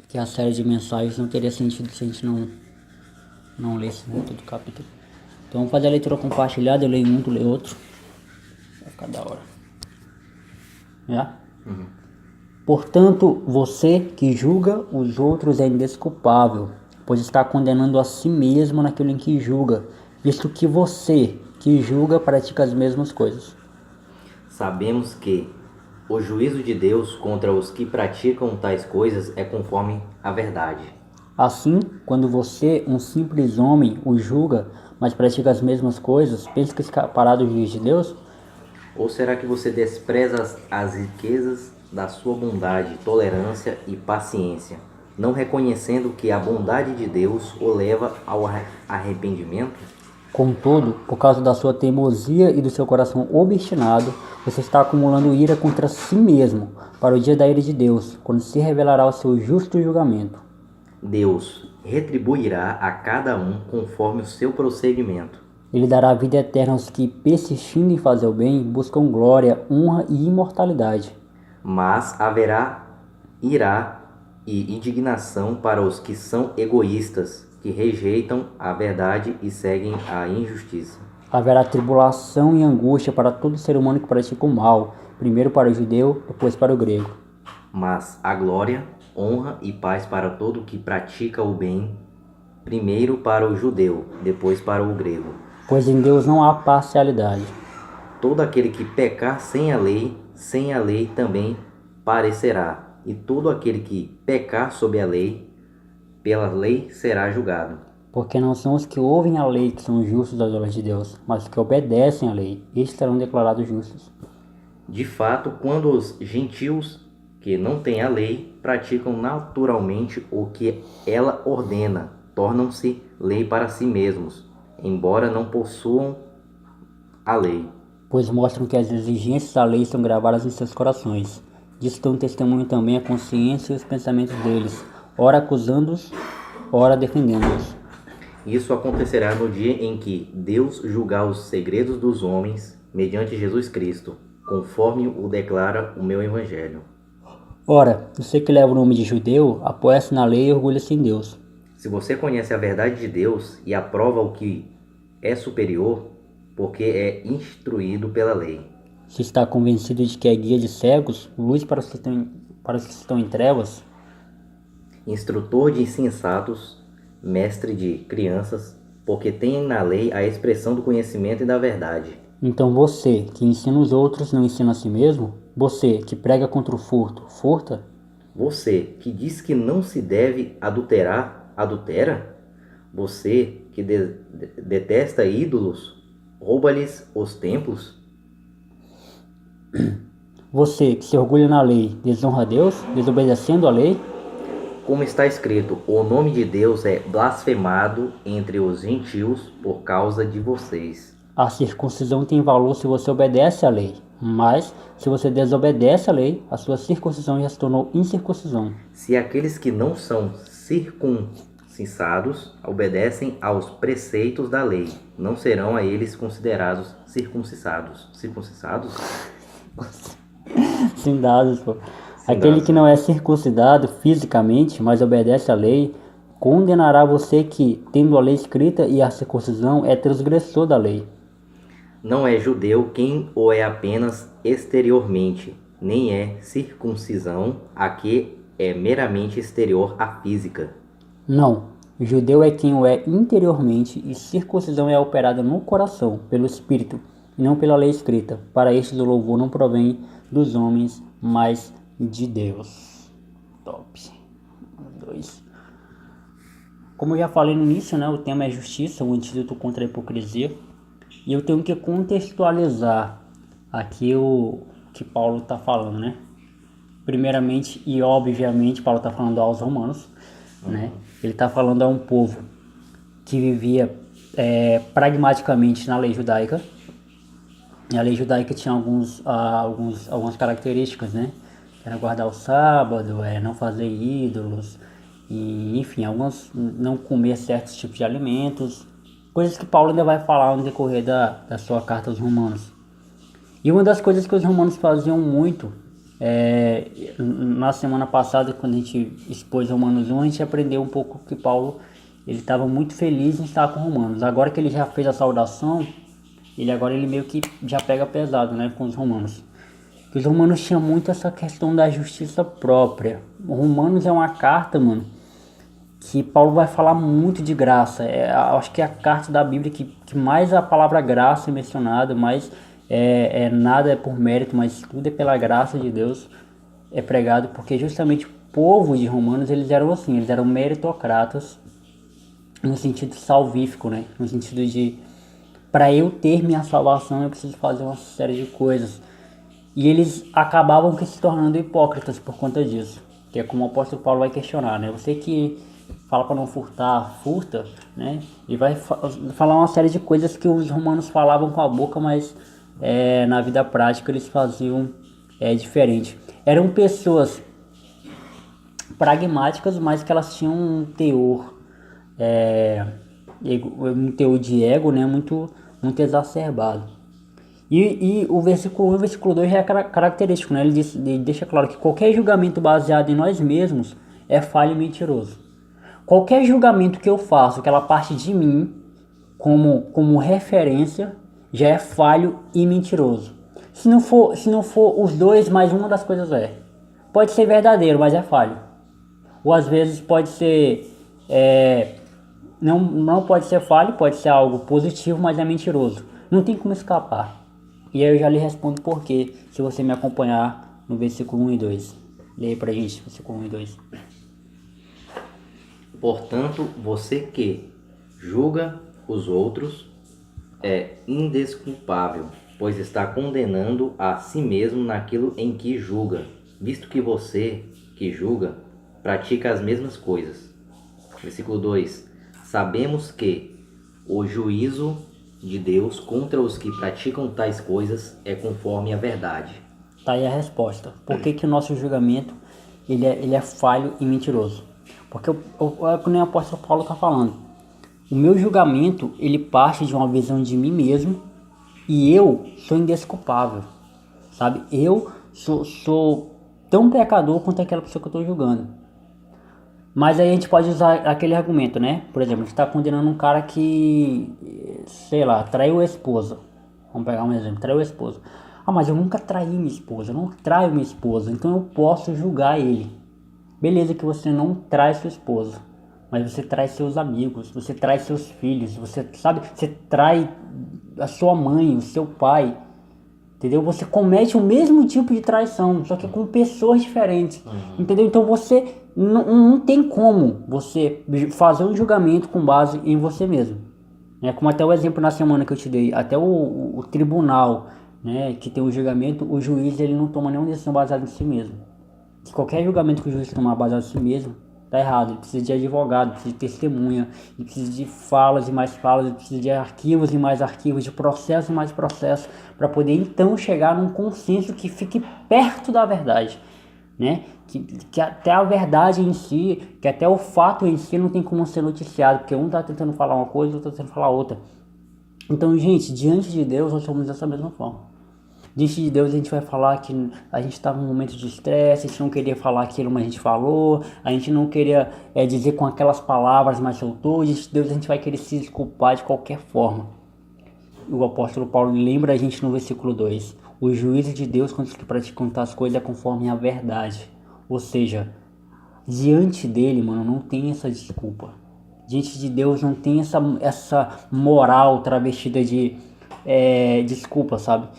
que a série de mensagens não teria sentido se a gente não lesse, né, todo o capítulo. Então vamos fazer a leitura compartilhada, eu leio um, tu lê outro. Vai ficar da hora. Já? Portanto, você que julga os outros é indesculpável, pois está condenando a si mesmo naquilo em que julga, visto que você que julga pratica as mesmas coisas. Sabemos que o juízo de Deus contra os que praticam tais coisas é conforme a verdade. Assim, quando você, um simples homem, o julga, mas pratica as mesmas coisas, pensa que escapará do juízo de Deus? Ou será que você despreza as riquezas da sua bondade, tolerância e paciência, não reconhecendo que a bondade de Deus o leva ao arrependimento? Contudo, por causa da sua teimosia e do seu coração obstinado, você está acumulando ira contra si mesmo, para o dia da ira de Deus, quando se revelará o seu justo julgamento. Deus retribuirá a cada um conforme o seu procedimento. Ele dará vida eterna aos que, persistindo em fazer o bem, buscam glória, honra e imortalidade. Mas haverá ira e indignação para os que são egoístas, que rejeitam a verdade e seguem a injustiça. Haverá tribulação e angústia para todo ser humano que pratica o mal, primeiro para o judeu, depois para o grego. Mas a glória, honra e paz para todo que pratica o bem, primeiro para o judeu, depois para o grego. Pois em Deus não há parcialidade. Todo aquele que pecar sem a lei também parecerá, e todo aquele que pecar sob a lei, pela lei será julgado. Porque não são os que ouvem a lei que são justos aos olhos de Deus, mas os que obedecem à lei, estes serão declarados justos. De fato, quando os gentios que não têm a lei praticam naturalmente o que ela ordena, tornam-se lei para si mesmos, embora não possuam a lei. Pois mostram que as exigências da lei estão gravadas em seus corações. Disso dão testemunho também a consciência e os pensamentos deles, ora acusando-os, ora defendendo-os. Isso acontecerá no dia em que Deus julgar os segredos dos homens mediante Jesus Cristo, conforme o declara o meu evangelho. Ora, você que leva o nome de judeu, apoia-se na lei e orgulha-se em Deus. Se você conhece a verdade de Deus e aprova o que é superior, porque é instruído pela lei. Se está convencido de que é guia de cegos, luz para os que estão em trevas, Instrutor de insensatos, mestre de crianças, porque tem na lei a expressão do conhecimento e da verdade. então você, que ensina os outros, não ensina a si mesmo? Você, que prega contra o furto, furta? Você que diz que não se deve adulterar, adultera? Você que detesta ídolos, rouba-lhes os templos? Você, que se orgulha na lei, desonra a Deus, desobedecendo a lei? Como está escrito, o nome de Deus é blasfemado entre os gentios por causa de vocês. A circuncisão tem valor se você obedece à lei, mas se você desobedece à lei, a sua circuncisão já se tornou incircuncisão. Se aqueles que não são circuncisados obedecem aos preceitos da lei, não serão a eles considerados circuncisados. Circuncisados? Sim, dados, pô. Aquele que não é circuncidado fisicamente, mas obedece à lei, condenará você que, tendo a lei escrita e a circuncisão, é transgressor da lei. Não é judeu quem o é apenas exteriormente, nem é circuncisão a que é meramente exterior à física. Não, judeu é quem o é interiormente e circuncisão é operada no coração, pelo Espírito, e não pela lei escrita. Para estes o louvor não provém dos homens, mas de Deus. Top. 2. Como eu já falei no início, né, o tema é justiça, o antídoto contra a hipocrisia. E eu tenho que contextualizar aqui o que Paulo está falando, né? Primeiramente e obviamente, Paulo está falando aos romanos, né? Ele está falando a um povo que vivia pragmaticamente na lei judaica. E a lei judaica tinha algumas características, né? Era guardar o sábado, não fazer ídolos, e enfim, não comer certos tipos de alimentos. Coisas que Paulo ainda vai falar no decorrer da sua carta aos romanos. E uma das coisas que os romanos faziam muito Na semana passada, quando a gente expôs Romanos 1, a gente aprendeu um pouco que Paulo ele estava muito feliz em estar com Romanos. Agora que ele já fez a saudação, ele meio que já pega pesado, né, com os romanos. Porque os romanos tinham muito essa questão da justiça própria. O Romanos é uma carta, mano, que Paulo vai falar muito de graça. Acho que é a carta da Bíblia que mais a palavra graça é mencionada, mais nada é por mérito, mas tudo é pela graça de Deus é pregado, porque justamente o povo de Romanos, eles eram assim, eles eram meritocratas no sentido salvífico, né? No sentido de, para eu ter minha salvação, eu preciso fazer uma série de coisas. E eles acabavam que se tornando hipócritas por conta disso. Que é como o apóstolo Paulo vai questionar, né? Você que fala para não furtar, furta, né? E vai falar uma série de coisas que os romanos falavam com a boca, mas na vida prática eles faziam diferente. Eram pessoas pragmáticas, mas que elas tinham um teor de ego, né? Muito exacerbado. E o versículo 1 e o versículo 2 já é característico, né? Ele deixa claro que qualquer julgamento baseado em nós mesmos é falho e mentiroso. Qualquer julgamento que eu faço, que ela parte de mim, como referência, já é falho e mentiroso. Se não for os dois, mais uma das coisas pode ser verdadeiro, mas é falho. Ou às vezes pode ser... não pode ser falho, pode ser algo positivo, mas é mentiroso. Não tem como escapar. E aí eu já lhe respondo por quê, se você me acompanhar no versículo 1 e 2. Leia pra gente, versículo 1 e 2. Portanto, você que julga os outros é indesculpável, pois está condenando a si mesmo naquilo em que julga, visto que você que julga pratica as mesmas coisas. Versículo 2. Sabemos que o juízo de Deus contra os que praticam tais coisas é conforme a verdade. Tá aí a resposta. Por que o nosso julgamento ele é falho e mentiroso? Porque como o apóstolo Paulo está falando, o meu julgamento ele parte de uma visão de mim mesmo e eu sou indesculpável, sabe? Eu sou tão pecador quanto aquela pessoa que eu estou julgando. Mas aí a gente pode usar aquele argumento, né? Por exemplo, a gente está condenando um cara que, sei lá, traiu a esposa. Vamos pegar um exemplo, traiu a esposa. Ah, mas eu nunca traí minha esposa, eu não traio minha esposa, então eu posso julgar ele. Beleza que você não trai sua esposa, mas você trai seus amigos, você trai seus filhos, você trai a sua mãe, o seu pai, entendeu? Você comete o mesmo tipo de traição, só que com pessoas diferentes, entendeu? Então você não tem como você fazer um julgamento com base em você mesmo. Como até o exemplo na semana que eu te dei, até o tribunal, né, que tem o julgamento, o juiz ele não toma nenhuma decisão baseada em si mesmo. Se qualquer julgamento que o juiz tomar baseado em si mesmo, tá errado. Ele precisa de advogado, precisa de testemunha, ele precisa de falas e mais falas, ele precisa de arquivos e mais arquivos, de processo e mais processo, para poder então chegar num consenso que fique perto da verdade, né? Que até a verdade em si, que até o fato em si não tem como ser noticiado, porque um tá tentando falar uma coisa, o outro tá tentando falar outra. Então, gente, diante de Deus nós somos dessa mesma forma. Diante de Deus a gente vai falar que a gente estava num momento de estresse, a gente não queria falar aquilo, mas a gente falou, a gente não queria dizer com aquelas palavras, mas soltou. Diante de Deus a gente vai querer se desculpar de qualquer forma. O apóstolo Paulo lembra a gente no versículo 2. O juízo de Deus contra os que praticam tais coisas é conforme a verdade. Ou seja, diante dele, mano, não tem essa desculpa. Diante de Deus não tem essa moral travestida de desculpa, sabe?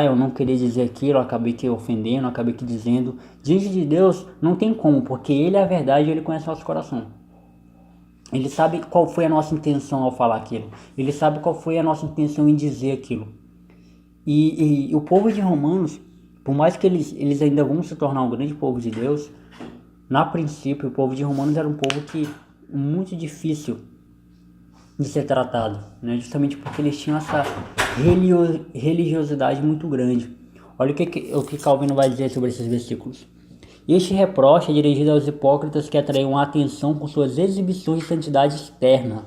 Eu não queria dizer aquilo, eu acabei que ofendendo, eu acabei que dizendo. Diante de Deus não tem como, porque Ele é a verdade e Ele conhece nosso coração. Ele sabe qual foi a nossa intenção ao falar aquilo. Ele sabe qual foi a nossa intenção em dizer aquilo. E o povo de Romanos, por mais que eles ainda vão se tornar um grande povo de Deus, na princípio o povo de Romanos era um povo que muito difícil de ser tratado, né? Justamente porque eles tinham essa religiosidade muito grande. Olha o que Calvino vai dizer sobre esses versículos. Este reproche é dirigido aos hipócritas que atraíam a atenção com suas exibições de santidade externa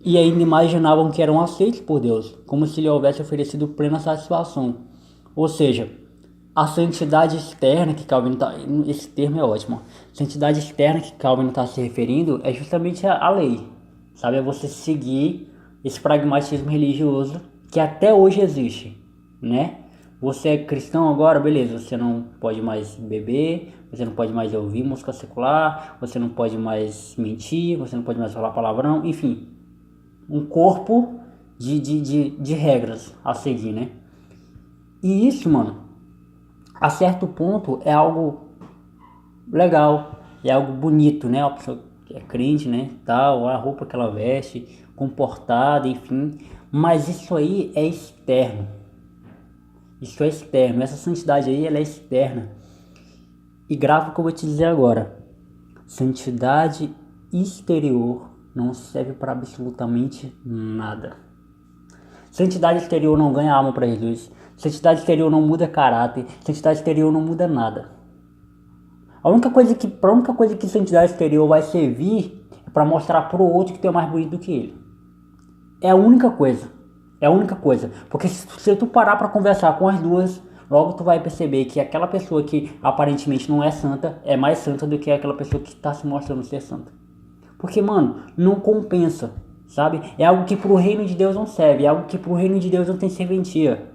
e ainda imaginavam que eram aceitos por Deus, como se lhe houvesse oferecido plena satisfação. Ou seja, a santidade externa que Calvino tá, esse termo é ótimo. Santidade externa que Calvino está se referindo é justamente a lei, sabe? É você seguir esse pragmatismo religioso que até hoje existe, né? Você é cristão agora, beleza, você não pode mais beber, você não pode mais ouvir música secular, você não pode mais mentir, você não pode mais falar palavrão, enfim, um corpo de regras a seguir, né? E isso, mano, a certo ponto é algo legal, é algo bonito, né? Uma pessoa que é crente, né? Tal, a roupa que ela veste, comportada, enfim. Mas isso aí é externo. Isso é externo. Essa santidade aí, ela é externa. E grava o que eu vou te dizer agora. Santidade exterior não serve para absolutamente nada. Santidade exterior não ganha alma para Jesus. Santidade exterior não muda caráter. Santidade exterior não muda nada. A única coisa que santidade exterior vai servir é para mostrar pro outro que tu é mais bonito do que ele. É a única coisa. É a única coisa. Porque se tu parar para conversar com as duas, logo tu vai perceber que aquela pessoa que aparentemente não é santa é mais santa do que aquela pessoa que está se mostrando ser santa. Porque, mano, não compensa, sabe? É algo que pro reino de Deus não serve. É algo que pro reino de Deus não tem serventia.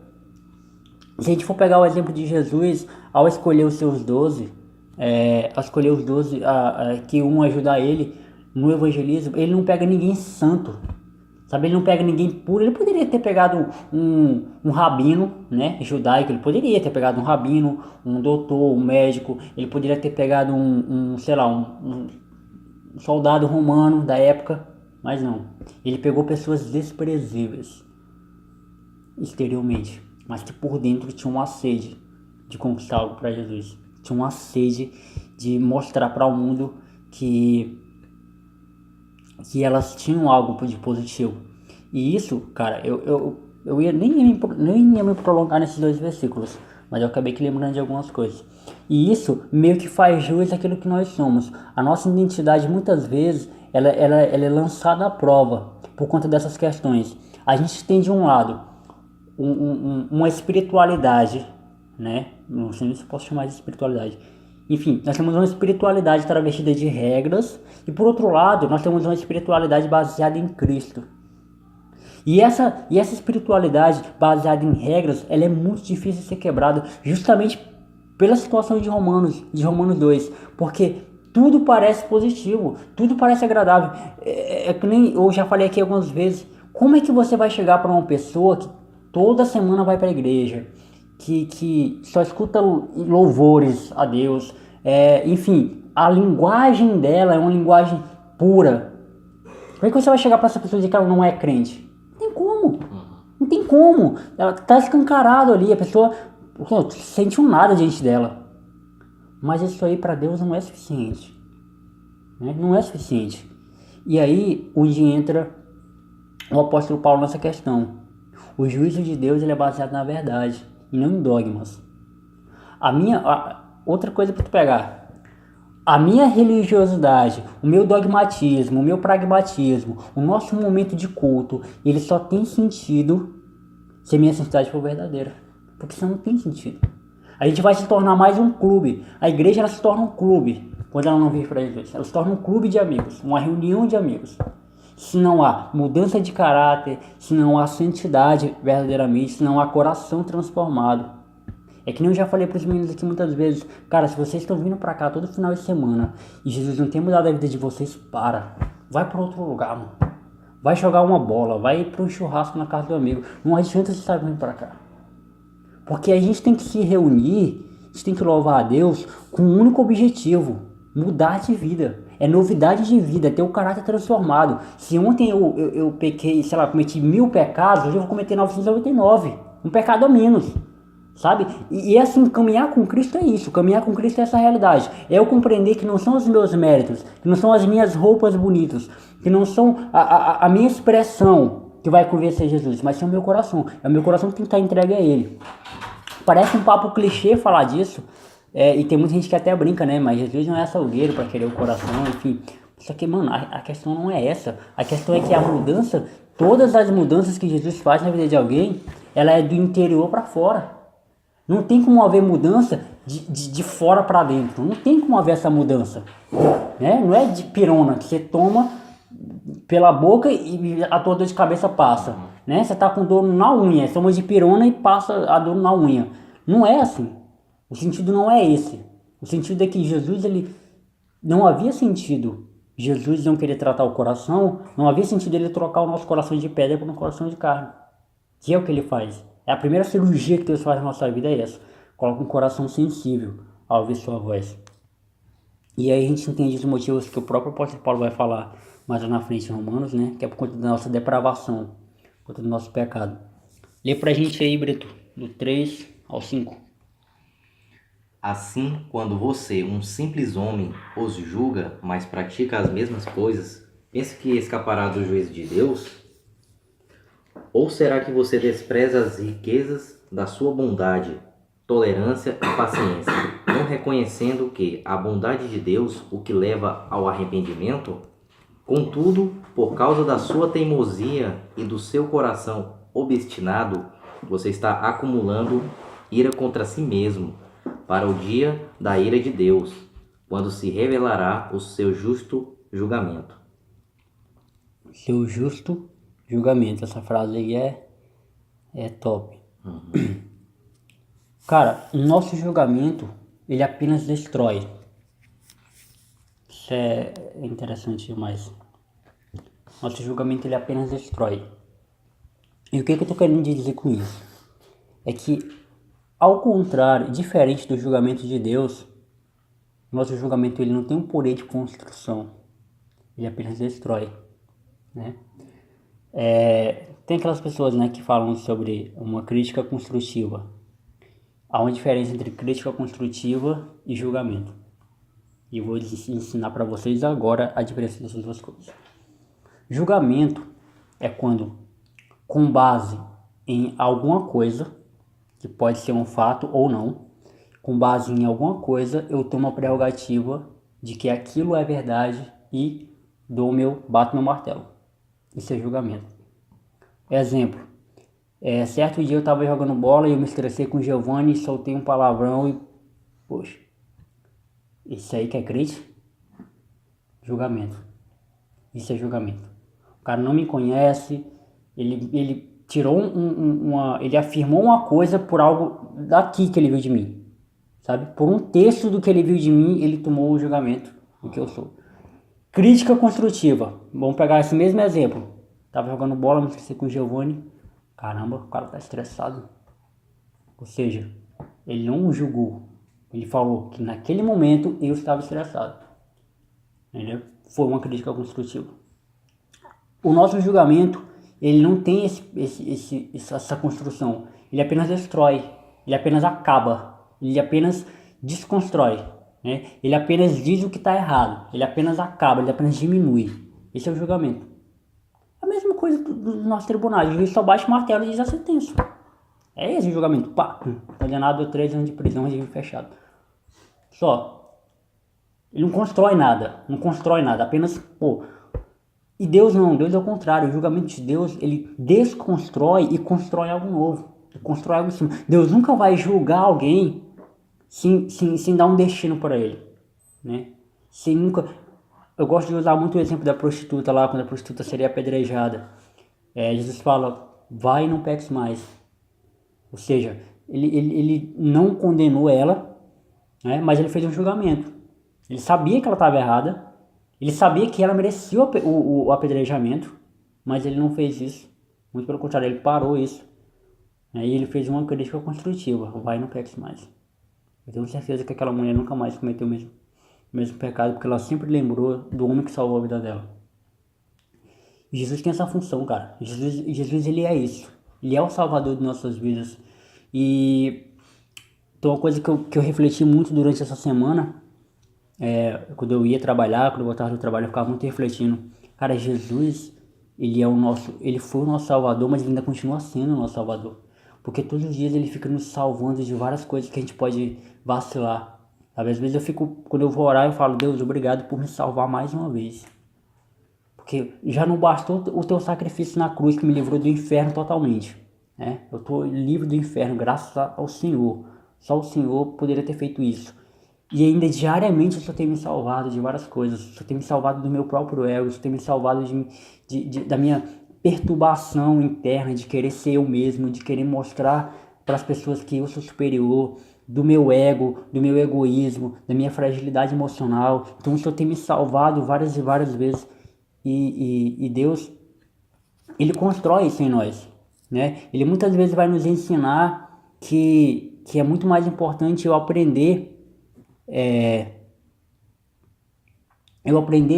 Se a gente for pegar o exemplo de Jesus, ao escolher os seus 12, que um ajudar ele no evangelismo, ele não pega ninguém santo, sabe? Ele não pega ninguém puro. Ele poderia ter pegado um rabino, né, judaico. Ele poderia ter pegado um rabino, um doutor, um médico. Ele poderia ter pegado um soldado romano da época, mas não. Ele pegou pessoas desprezíveis exteriormente, mas que por dentro tinham uma sede de conquistar algo para Jesus. Tinha uma sede de mostrar para o mundo que elas tinham algo de positivo. E isso, cara, eu nem ia me prolongar nesses dois versículos, mas eu acabei que lembrando de algumas coisas. E isso meio que faz jus àquilo que nós somos. A nossa identidade, muitas vezes, ela é lançada à prova por conta dessas questões. A gente tem, de um lado, uma espiritualidade, né? Não sei se posso chamar de espiritualidade. Enfim, nós temos uma espiritualidade travestida de regras, e por outro lado, nós temos uma espiritualidade baseada em Cristo. E essa espiritualidade baseada em regras, ela é muito difícil de ser quebrada, justamente pela situação de Romanos 2, porque tudo parece positivo, tudo parece agradável. É que nem eu já falei aqui algumas vezes, como é que você vai chegar para uma pessoa que toda semana vai para a igreja, que só escuta louvores a Deus, enfim, a linguagem dela é uma linguagem pura. Como é que você vai chegar para essa pessoa e dizer que ela não é crente? Não tem como. Não tem como. Ela tá escancarado ali, a pessoa não sente um nada diante dela. Mas isso aí para Deus não é suficiente. Né? Não é suficiente. E aí onde entra o apóstolo Paulo nessa questão. O juízo de Deus, ele é baseado na verdade e não em dogmas. Outra coisa para tu pegar. A minha religiosidade, o meu dogmatismo, o meu pragmatismo, o nosso momento de culto, ele só tem sentido se a minha santidade for verdadeira. Porque senão não tem sentido. A gente vai se tornar mais um clube. A igreja, ela se torna um clube quando ela não vive para Jesus. Ela se torna um clube de amigos, uma reunião de amigos. Se não há mudança de caráter, se não há santidade verdadeiramente, se não há coração transformado. É que nem eu já falei para os meninos aqui muitas vezes, cara, se vocês estão vindo para cá todo final de semana e Jesus não tem mudado a vida de vocês, vai para outro lugar, mano. Vai jogar uma bola, vai para um churrasco na casa do amigo. Não adianta você estar vindo para cá. Porque a gente tem que se reunir, a gente tem que louvar a Deus com um único objetivo, mudar de vida. É novidade de vida, é ter o caráter transformado. Se ontem eu pequei, sei lá, cometi 1000 pecados, hoje eu vou cometer 999. Um pecado a menos. Sabe? E assim, caminhar com Cristo é isso. Caminhar com Cristo é essa realidade. É eu compreender que não são os meus méritos, que não são as minhas roupas bonitas, que não são a minha expressão que vai convencer Jesus, mas é o meu coração. É o meu coração que tem que estar entregue a Ele. Parece um papo clichê falar disso, e tem muita gente que até brinca, né? Mas Jesus não é açougueiro para querer o coração, enfim. Só que, mano, a questão não é essa. A questão é que a mudança, todas as mudanças que Jesus faz na vida de alguém, ela é do interior para fora. Não tem como haver mudança de fora para dentro. Não tem como haver essa mudança. Né? Não é de pirona que você toma pela boca e a tua dor de cabeça passa. Né? Você tá com dor na unha, você toma de pirona e passa a dor na unha. Não é assim. O sentido não é esse. O sentido é que Jesus, ele não havia sentido Jesus não querer tratar o coração, não havia sentido ele trocar o nosso coração de pedra por um coração de carne. Que é o que ele faz. É a primeira cirurgia que Deus faz na nossa vida, é essa. Coloca um coração sensível ao ouvir sua voz. E aí a gente entende os motivos que o próprio apóstolo Paulo vai falar mais lá na frente em Romanos, né? Que é por conta da nossa depravação, por conta do nosso pecado. Lê pra gente aí, Brito, do 3 ao 5. Assim, quando você, um simples homem, os julga, mas pratica as mesmas coisas, pensa que escapará do juízo de Deus? Ou será que você despreza as riquezas da sua bondade, tolerância e paciência, não reconhecendo que a bondade de Deus o que leva ao arrependimento? Contudo, por causa da sua teimosia e do seu coração obstinado, você está acumulando ira contra si mesmo, para o dia da ira de Deus, quando se revelará o seu justo julgamento. Seu justo julgamento. Essa frase aí é top. Cara, o nosso julgamento, ele apenas destrói. Isso é interessante demais. Nosso julgamento, ele apenas destrói. E o que eu tô querendo dizer com isso? É que, ao contrário, diferente do julgamento de Deus, nosso julgamento ele não tem um poder de construção. Ele apenas destrói. Né? Tem aquelas pessoas, né, que falam sobre uma crítica construtiva. Há uma diferença entre crítica construtiva e julgamento. E eu vou ensinar para vocês agora a diferença dessas duas coisas. Julgamento é quando, com base em alguma coisa, que pode ser um fato ou não, com base em alguma coisa, eu tomo a prerrogativa de que aquilo é verdade e bato meu martelo. Isso é julgamento. Exemplo. Certo dia eu estava jogando bola e eu me estressei com o Giovanni e soltei um palavrão e... Poxa. Isso aí que é crítica? Julgamento. Isso é julgamento. O cara não me conhece, ele tirou ele afirmou uma coisa por algo daqui que ele viu de mim. Sabe? Por um texto do que ele viu de mim, ele tomou o julgamento do que eu sou. Crítica construtiva. Vamos pegar esse mesmo exemplo. Tava jogando bola, me estressei com o Giovanni. Caramba, o cara tá estressado. Ou seja, ele não julgou. Ele falou que naquele momento eu estava estressado. Entendeu? Foi uma crítica construtiva. O nosso julgamento, ele não tem essa construção. Ele apenas destrói. Ele apenas acaba. Ele apenas desconstrói. Né? Ele apenas diz o que está errado. Ele apenas acaba. Ele apenas diminui. Esse é o julgamento. A mesma coisa dos nossos tribunais. O juiz só bate o martelo e diz a sentença. É esse o julgamento. Pá, condenado a 3 anos de prisão, regime fechado. Só. Ele não constrói nada. Não constrói nada. Apenas, pô. E Deus não. Deus é o contrário. O julgamento de Deus, ele desconstrói e constrói algo novo. Ele constrói algo em cima. Deus nunca vai julgar alguém sem dar um destino para ele. Né? Sem nunca... Eu gosto de usar muito o exemplo da prostituta lá, quando a prostituta seria apedrejada. Jesus fala, vai e não peques mais. Ou seja, ele não condenou ela, né, mas ele fez um julgamento. Ele sabia que ela estava errada, ele sabia que ela merecia o apedrejamento, mas ele não fez isso. Muito pelo contrário, ele parou isso. Aí ele fez uma crítica construtiva, vai e não peques mais. Eu tenho certeza que aquela mulher nunca mais cometeu o mesmo pecado, porque ela sempre lembrou do homem que salvou a vida dela. E Jesus tem essa função, cara. Jesus ele é isso. Ele é o salvador de nossas vidas. E então, uma coisa que eu refleti muito durante essa semana, quando eu ia trabalhar, quando eu voltava do trabalho, eu ficava muito refletindo. Cara, Jesus, ele foi o nosso salvador, mas ele ainda continua sendo o nosso salvador. Porque todos os dias ele fica nos salvando de várias coisas que a gente pode vacilar. Às vezes quando eu vou orar, eu falo, Deus, obrigado por me salvar mais uma vez. Porque já não bastou o teu sacrifício na cruz que me livrou do inferno totalmente. Né? Eu estou livre do inferno, graças ao Senhor. Só o Senhor poderia ter feito isso. E ainda diariamente o Senhor tem me salvado de várias coisas. O Senhor tem me salvado do meu próprio ego. O Senhor tem me salvado da minha perturbação interna de querer ser eu mesmo, de querer mostrar para as pessoas que eu sou superior, do meu ego, do meu egoísmo, da minha fragilidade emocional. Então o Senhor tem me salvado várias e várias vezes. E Deus, Ele constrói isso em nós, né? Ele muitas vezes vai nos ensinar que é muito mais importante eu aprender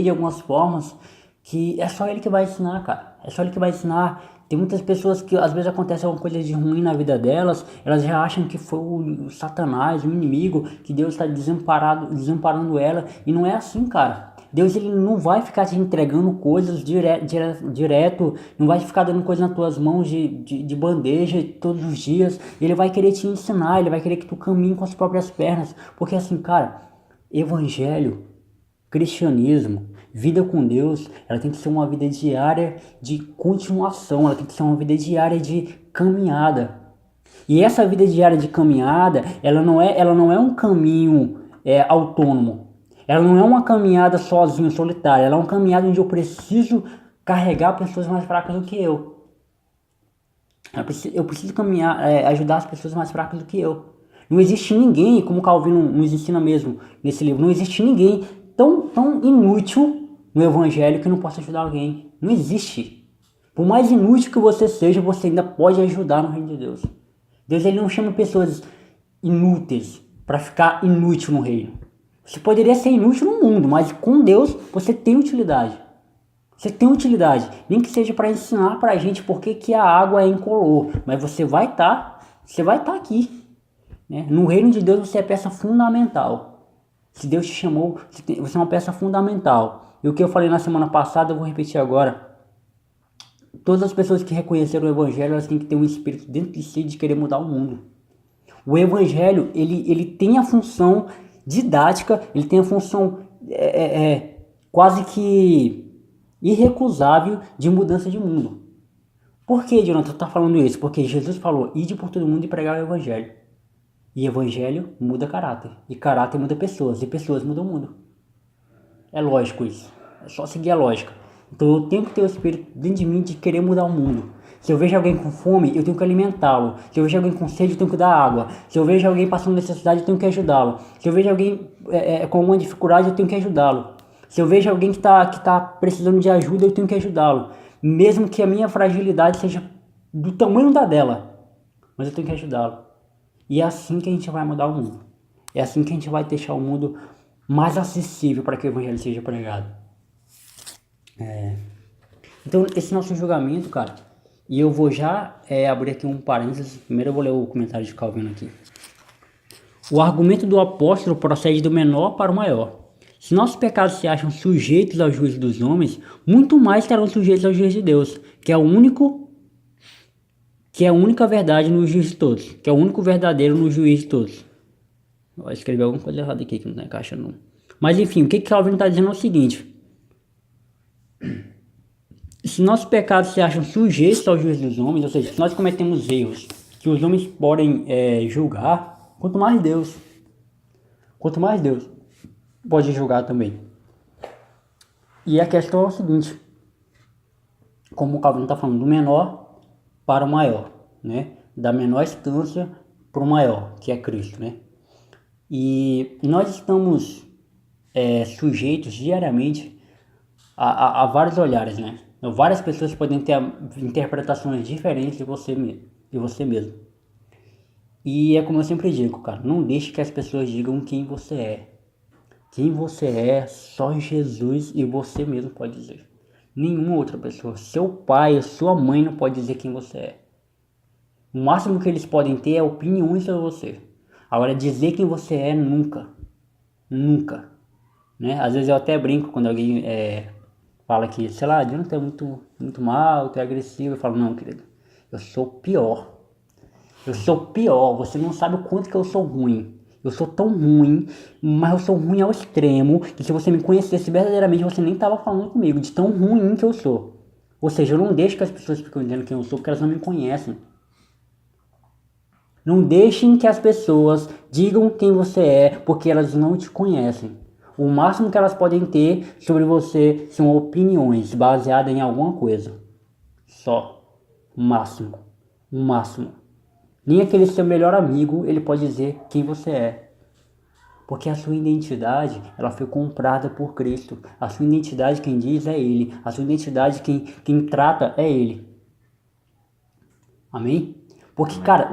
de algumas formas que é só Ele que vai ensinar, cara. É só Ele que vai ensinar. Tem muitas pessoas que às vezes acontece alguma coisa de ruim na vida delas, elas já acham que foi o Satanás, o inimigo, que Deus está desamparando ela, e não é assim, cara. Deus, ele não vai ficar te entregando coisas direto, não vai ficar dando coisas nas tuas mãos de bandeja todos os dias. Ele vai querer te ensinar, ele vai querer que tu caminhe com as próprias pernas, porque assim, cara, evangelho, cristianismo, vida com Deus, ela tem que ser uma vida diária de continuação, ela tem que ser uma vida diária de caminhada. E essa vida diária de caminhada, ela não é um caminho autônomo. Ela não é uma caminhada sozinha, solitária. Ela é uma caminhada onde eu preciso carregar pessoas mais fracas do que eu. Eu preciso caminhar, ajudar as pessoas mais fracas do que eu. Não existe ninguém, como Calvino nos ensina mesmo nesse livro, não existe ninguém tão inútil no evangelho que não possa ajudar alguém. Não existe. Por mais inútil que você seja, você ainda pode ajudar no reino de Deus. Deus, ele não chama pessoas inúteis para ficar inútil no reino. Você poderia ser inútil no mundo, mas com Deus você tem utilidade. Você tem utilidade, nem que seja para ensinar para a gente por que a água é incolor, mas você vai estar aqui, né? No reino de Deus você é peça fundamental. Se Deus te chamou, você é uma peça fundamental. E o que eu falei na semana passada, eu vou repetir agora. Todas as pessoas que reconheceram o evangelho, elas têm que ter um espírito dentro de si de querer mudar o mundo. O evangelho, ele tem a função didática, ele tem a função quase que irrecusável de mudança de mundo. Por que, Jonathan, tá falando isso? Porque Jesus falou, ide por todo mundo e pregar o evangelho. E evangelho muda caráter. E caráter muda pessoas. E pessoas mudam o mundo. É lógico isso. É só seguir a lógica. Então eu tenho que ter o espírito dentro de mim de querer mudar o mundo. Se eu vejo alguém com fome, eu tenho que alimentá-lo. Se eu vejo alguém com sede, eu tenho que dar água. Se eu vejo alguém passando necessidade, eu tenho que ajudá-lo. Se eu vejo alguém com uma dificuldade, eu tenho que ajudá-lo. Se eu vejo alguém que tá precisando de ajuda, eu tenho que ajudá-lo. Mesmo que a minha fragilidade seja do tamanho da dela. Mas eu tenho que ajudá-lo. E é assim que a gente vai mudar o mundo. É assim que a gente vai deixar o mundo mais acessível para que o evangelho seja pregado. Então, esse nosso julgamento, cara, e eu vou já abrir aqui um parênteses. Primeiro eu vou ler o comentário de Calvino aqui. O argumento do apóstolo procede do menor para o maior. Se nossos pecados se acham sujeitos ao juízo dos homens, muito mais estarão sujeitos ao juízo de Deus, que é a única verdade no juízo de todos, que é o único verdadeiro no juízo de todos. Vou escrever alguma coisa errada aqui que não está encaixando. Mas enfim, o que Calvino está dizendo é o seguinte: se nossos pecados se acham sujeitos ao juízo dos homens, ou seja, se nós cometemos erros que os homens podem julgar, quanto mais Deus pode julgar também. E a questão é o seguinte, como o Calvino está falando, do menor para o maior, né? Da menor instância para o maior, que é Cristo, né? E nós estamos sujeitos diariamente a vários olhares, né? Várias pessoas podem ter interpretações diferentes de você mesmo. E é como eu sempre digo, cara, não deixe que as pessoas digam quem você é. Quem você é, só Jesus e você mesmo pode dizer. Nenhuma outra pessoa, seu pai, sua mãe não pode dizer quem você é. O máximo que eles podem ter é opiniões sobre você. Agora, dizer quem você é, nunca. Nunca. Né? Às vezes eu até brinco quando alguém fala que, sei lá, Jonathan é muito mal, tu é agressivo. Eu falo, não, querido, eu sou pior. Eu sou pior, você não sabe o quanto que eu sou ruim. Eu sou tão ruim, mas eu sou ruim ao extremo, que se você me conhecesse verdadeiramente, você nem estava falando comigo, de tão ruim que eu sou. Ou seja, eu não deixo que as pessoas fiquem dizendo quem eu sou, porque elas não me conhecem. Não deixem que as pessoas digam quem você é, porque elas não te conhecem. O máximo que elas podem ter sobre você são opiniões baseadas em alguma coisa. Só. O máximo. O máximo. Nem aquele seu melhor amigo, ele pode dizer quem você é. Porque a sua identidade, ela foi comprada por Cristo. A sua identidade quem diz é Ele. A sua identidade quem trata é Ele. Amém? Porque, cara,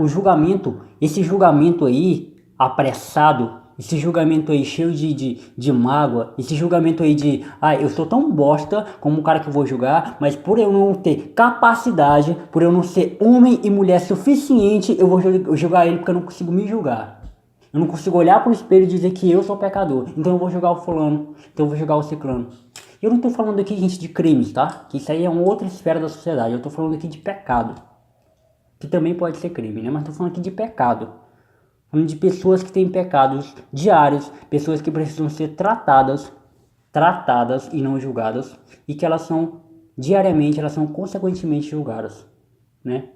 esse julgamento aí, apressado, esse julgamento aí cheio de mágoa, esse julgamento aí eu sou tão bosta como o cara que eu vou julgar, mas por eu não ter capacidade, por eu não ser homem e mulher suficiente, eu vou julgar ele porque eu não consigo me julgar. Eu não consigo olhar pro espelho e dizer que eu sou pecador, então eu vou julgar o fulano, então eu vou julgar o ciclano. Eu não tô falando aqui, gente, de crimes, tá? Que isso aí é uma outra esfera da sociedade, eu tô falando aqui de pecado. Que também pode ser crime, né? Mas tô falando aqui de pecado. Falando de pessoas que têm pecados diários, pessoas que precisam ser tratadas e não julgadas, e que elas são diariamente, elas são consequentemente julgadas, né?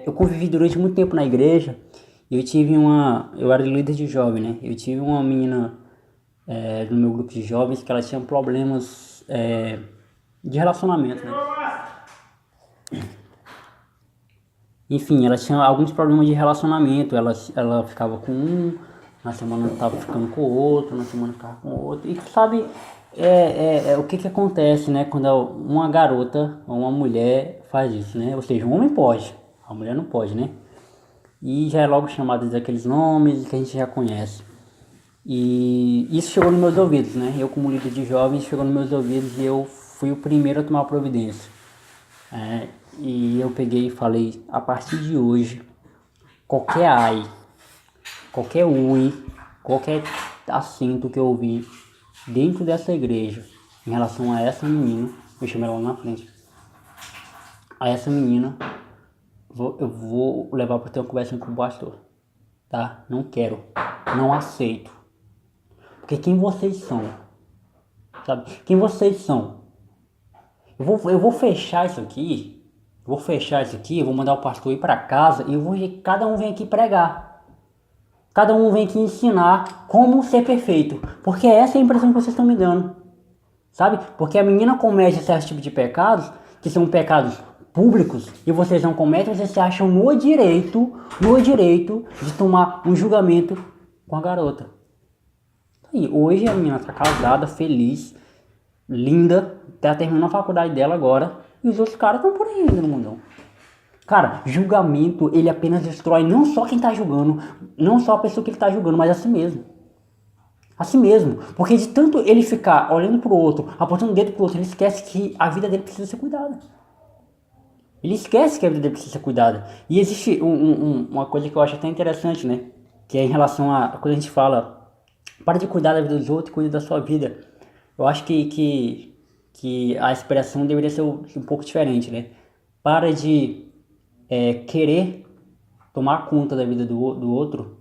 Eu convivi durante muito tempo na igreja, e eu era líder de jovem, né? Eu tive uma menina no meu grupo de jovens que ela tinha problemas de relacionamento, né? Enfim, ela tinha alguns problemas de relacionamento, ela ficava com um, na semana tava ficando com o outro, na semana ficava com o outro. E tu sabe o que acontece, né, quando uma garota ou uma mulher faz isso, né? Ou seja, um homem pode, a mulher não pode, né? E já é logo chamada daqueles nomes que a gente já conhece. E isso chegou nos meus ouvidos, né? Eu como líder de jovens, chegou nos meus ouvidos e eu fui o primeiro a tomar providência. E eu peguei e falei, a partir de hoje, qualquer ai, qualquer ui, qualquer acento que eu ouvi dentro dessa igreja em relação a essa menina, eu chamei ela lá na frente, a essa menina, eu vou levar para ter uma conversa com o pastor, tá? Não quero, não aceito. Porque quem vocês são? Sabe? Quem vocês são? Eu vou fechar isso aqui. Eu vou mandar o pastor ir para casa e cada um vem aqui pregar. Cada um vem aqui ensinar como ser perfeito. Porque essa é a impressão que vocês estão me dando. Sabe? Porque a menina comete certos tipos de pecados, que são pecados públicos, e vocês não cometem, vocês se acham no direito de tomar um julgamento com a garota. E hoje a menina está casada, feliz, linda, tá terminando a faculdade dela agora, e os outros caras estão por aí ainda no mundão. Cara, julgamento, ele apenas destrói não só quem tá julgando, não só a pessoa que ele tá julgando, mas a si mesmo. A si mesmo. Porque de tanto ele ficar olhando pro outro, apontando o dedo pro outro, ele esquece que a vida dele precisa ser cuidada. Ele esquece que a vida dele precisa ser cuidada. E existe uma coisa que eu acho até interessante, né? Que é em relação a quando a gente fala, para de cuidar da vida dos outros e cuida da sua vida. Eu acho que a expressão deveria ser um pouco diferente, né? Para de querer tomar conta da vida do outro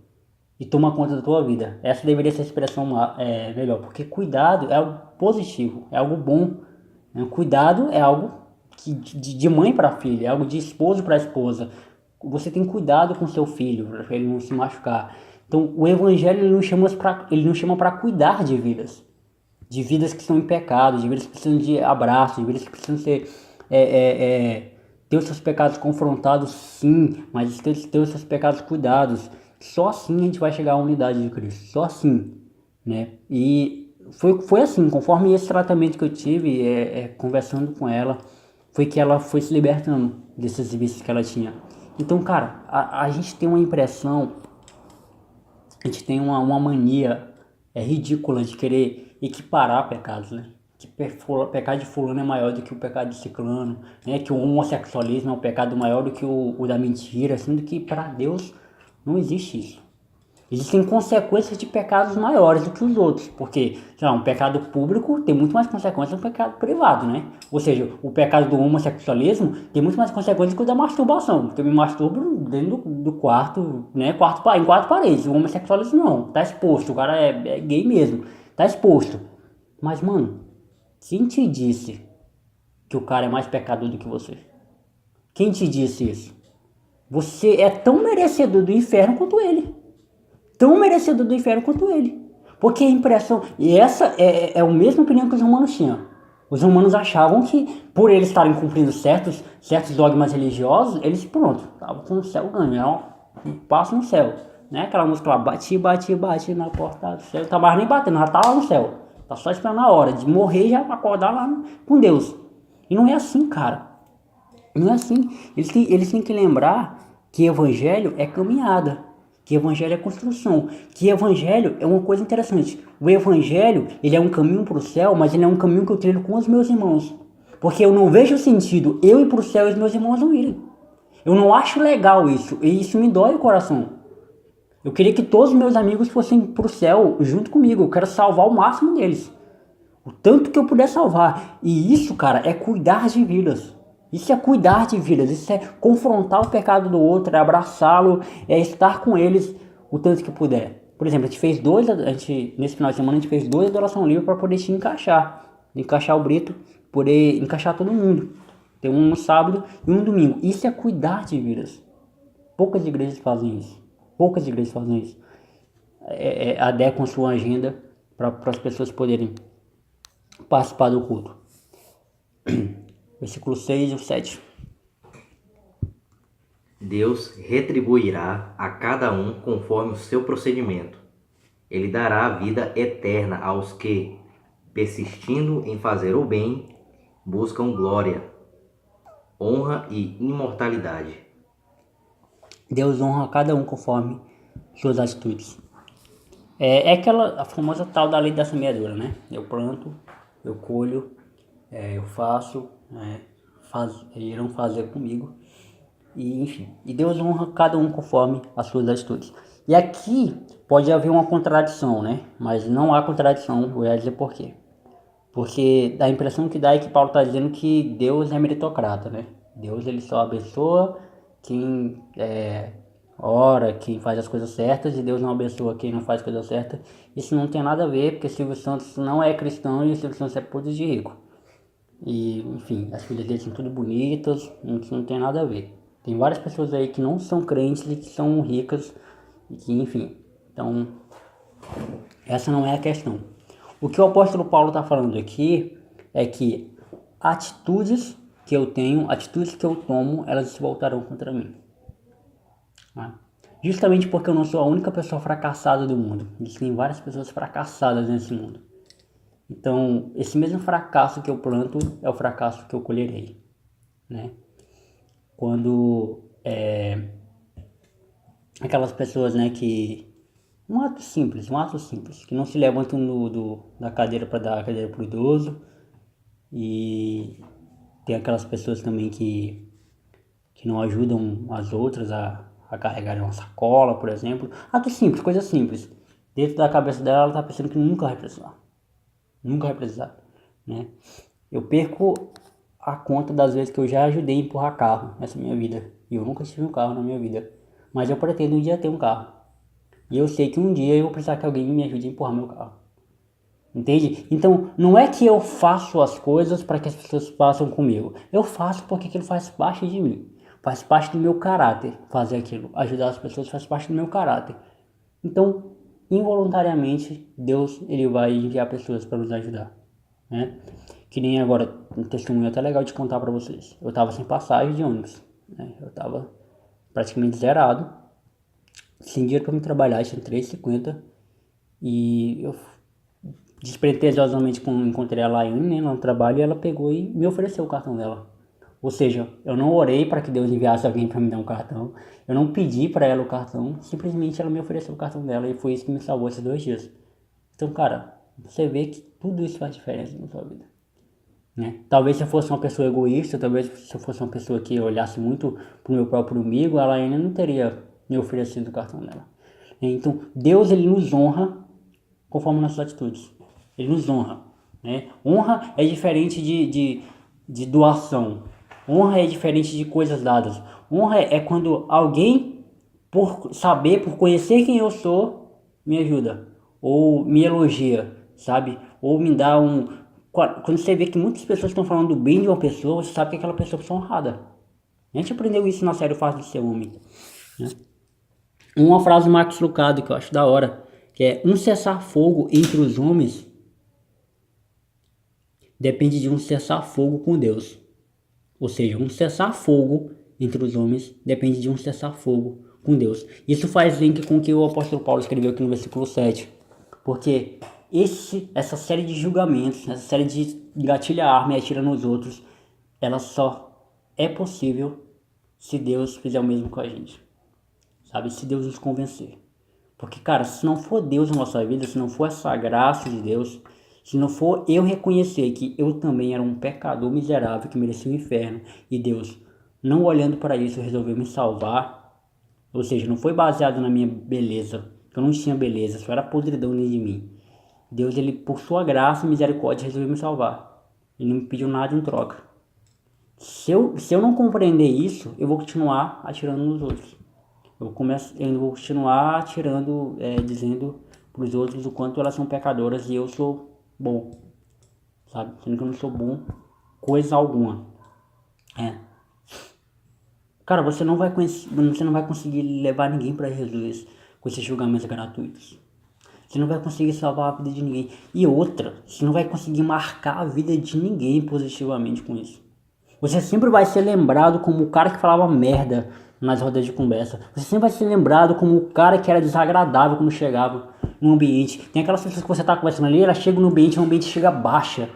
e tomar conta da tua vida. Essa deveria ser a expressão melhor, porque cuidado é algo positivo, é algo bom, né? Cuidado é algo de mãe para filha, é algo de esposo para esposa. Você tem cuidado com seu filho para ele não se machucar. Então o evangelho ele nos chama para cuidar de vidas que estão em pecado, de vidas que precisam de abraço, de vidas que precisam ser ter os seus pecados confrontados, sim, mas ter os seus pecados cuidados. Só assim a gente vai chegar à unidade de Cristo, só assim, né? E foi assim, conforme esse tratamento que eu tive, conversando com ela, foi que ela foi se libertando desses vícios que ela tinha. Então, cara, a gente tem uma impressão, a gente tem uma mania ridícula de querer equiparar pecados, né? Que o pecado de fulano é maior do que o pecado de ciclano, né? Que o homossexualismo é um pecado maior do que o da mentira, sendo que para Deus não existe isso. Existem consequências de pecados maiores do que os outros, porque, sei lá, um pecado público tem muito mais consequências do que um pecado privado, né? Ou seja, o pecado do homossexualismo tem muito mais consequências do que o da masturbação, porque eu me masturbo dentro do quarto, né? Em quatro paredes. O homossexualismo não, tá exposto, o cara é gay mesmo, tá exposto. Mas, mano, quem te disse que o cara é mais pecador do que você? Quem te disse isso? Você é tão merecedor do inferno quanto ele. Tão merecedor do inferno quanto ele. Porque a impressão... E essa é a mesma opinião que os romanos tinham. Os romanos achavam que, por eles estarem cumprindo certos dogmas religiosos, eles, pronto, estavam com o céu ganho. Um passo no céu. Né? Aquela música lá, bati na porta do céu. Não tava nem batendo, já tava lá no céu. Tá só esperando a hora de morrer e já acordar lá com Deus. E não é assim, cara. Não é assim. Eles têm que lembrar que evangelho é caminhada, que evangelho é construção, que evangelho é uma coisa interessante. O evangelho, ele é um caminho para o céu, mas ele é um caminho que eu trilho com os meus irmãos. Porque eu não vejo sentido eu ir para o céu e os meus irmãos não irem. Eu não acho legal isso, e isso me dói o coração. Eu queria que todos os meus amigos fossem para o céu junto comigo. Eu quero salvar o máximo deles. O tanto que eu puder salvar. E isso, cara, é cuidar de vidas. Isso é cuidar de vidas. Isso é confrontar o pecado do outro, é abraçá-lo, é estar com eles o tanto que puder. Por exemplo, nesse final de semana, a gente fez 2 adoração livre para poder te encaixar. Encaixar o Brito, poder encaixar todo mundo. Tem um no sábado e um no domingo. Isso é cuidar de vidas. Poucas igrejas fazem isso. Poucas igrejas fazem isso. Adequam sua agenda para as pessoas poderem participar do culto. Versículo 6 e 7. Deus retribuirá a cada um conforme o seu procedimento. Ele dará a vida eterna aos que, persistindo em fazer o bem, buscam glória, honra e imortalidade. Deus honra cada um conforme suas atitudes. É aquela a famosa tal da lei da semeadura, né? Eu planto, eu colho, eu faço, irão fazer comigo. E enfim, e Deus honra cada um conforme as suas atitudes. E aqui pode haver uma contradição, né? Mas não há contradição, eu ia dizer por quê. Porque a impressão que dá é que Paulo está dizendo que Deus é meritocrata, né? Deus ele só abençoa quem ora, quem faz as coisas certas, e Deus não abençoa quem não faz as coisas certas. Isso não tem nada a ver, porque Silvio Santos não é cristão e o Silvio Santos é podre de rico. E, enfim, as filhas dele são tudo bonitas, isso não tem nada a ver. Tem várias pessoas aí que não são crentes e que são ricas, e que, enfim, então, essa não é a questão. O que o apóstolo Paulo está falando aqui é que atitudes que eu tenho, atitudes que eu tomo, elas se voltarão contra mim. Justamente porque eu não sou a única pessoa fracassada do mundo. Existem várias pessoas fracassadas nesse mundo. Então, esse mesmo fracasso que eu planto é o fracasso que eu colherei, né? Quando aquelas pessoas, né, que um ato simples, que não se levantam da cadeira para dar a cadeira pro idoso, e tem aquelas pessoas também que não ajudam as outras a carregar uma sacola, por exemplo. Ato simples, coisa simples. Dentro da cabeça dela, ela tá pensando que nunca vai precisar. Nunca vai precisar, né? Eu perco a conta das vezes que eu já ajudei a empurrar carro nessa minha vida. E eu nunca tive um carro na minha vida. Mas eu pretendo um dia ter um carro. E eu sei que um dia eu vou precisar que alguém me ajude a empurrar meu carro. Entende? Então, não é que eu faço as coisas para que as pessoas façam comigo. Eu faço porque aquilo faz parte de mim. Faz parte do meu caráter fazer aquilo. Ajudar as pessoas faz parte do meu caráter. Então, involuntariamente, Deus ele vai enviar pessoas para nos ajudar, né? Que nem agora, um testemunho até legal de contar para vocês. Eu tava sem passagem de ônibus, né? Eu tava praticamente zerado, sem dinheiro para me trabalhar, tinha R$3,50, e eu despretensiosamente encontrei a Laiane, né, no trabalho, e ela pegou e me ofereceu o cartão dela. Ou seja, eu não orei para que Deus enviasse alguém para me dar um cartão. Eu não pedi para ela o cartão. Simplesmente ela me ofereceu o cartão dela e foi isso que me salvou esses 2 dias. Então, cara, você vê que tudo isso faz diferença na sua vida, né? Talvez se eu fosse uma pessoa egoísta, talvez se eu fosse uma pessoa que olhasse muito para o meu próprio umbigo, ela ainda não teria me oferecido o cartão dela. Então, Deus ele nos honra conforme nossas atitudes. Ele nos honra, né? Honra é diferente de doação. Honra é diferente de coisas dadas. Honra é quando alguém, por conhecer quem eu sou, me ajuda. Ou me elogia, sabe? Ou me dá Quando você vê que muitas pessoas estão falando bem de uma pessoa, você sabe que aquela pessoa é honrada, A gente aprendeu isso na série O Fato de Ser Homem, né? Uma frase do Max Lucado que eu acho da hora, que é: um cessar-fogo entre os homens depende de um cessar-fogo com Deus. Ou seja, um cessar-fogo entre os homens depende de um cessar-fogo com Deus. Isso faz link com o que o apóstolo Paulo escreveu aqui no versículo 7. Porque essa série de julgamentos, essa série de gatilha a arma e atira nos outros, ela só é possível se Deus fizer o mesmo com a gente. Sabe? Se Deus nos convencer. Porque, cara, se não for Deus na nossa vida, se não for essa graça de Deus, se não for eu reconhecer que eu também era um pecador miserável que merecia o inferno, e Deus, não olhando para isso, resolveu me salvar, ou seja, não foi baseado na minha beleza, eu não tinha beleza, só era podridão dentro de mim. Deus, ele, por sua graça e misericórdia, resolveu me salvar. Ele não me pediu nada em troca. Se eu não compreender isso, eu vou continuar atirando nos outros. Eu vou continuar atirando, dizendo para os outros o quanto elas são pecadoras e eu sou bom, sabe? Sendo que eu não sou bom coisa alguma. Cara, você não vai conseguir levar ninguém para Jesus com esses julgamentos gratuitos. Você não vai conseguir salvar a vida de ninguém. E outra, você não vai conseguir marcar a vida de ninguém positivamente com isso. Você sempre vai ser lembrado como o cara que falava merda nas rodas de conversa. Você sempre vai ser lembrado como o cara que era desagradável quando chegava no ambiente. Tem aquelas pessoas que você tá conversando ali, ela chega no ambiente, o ambiente chega baixa.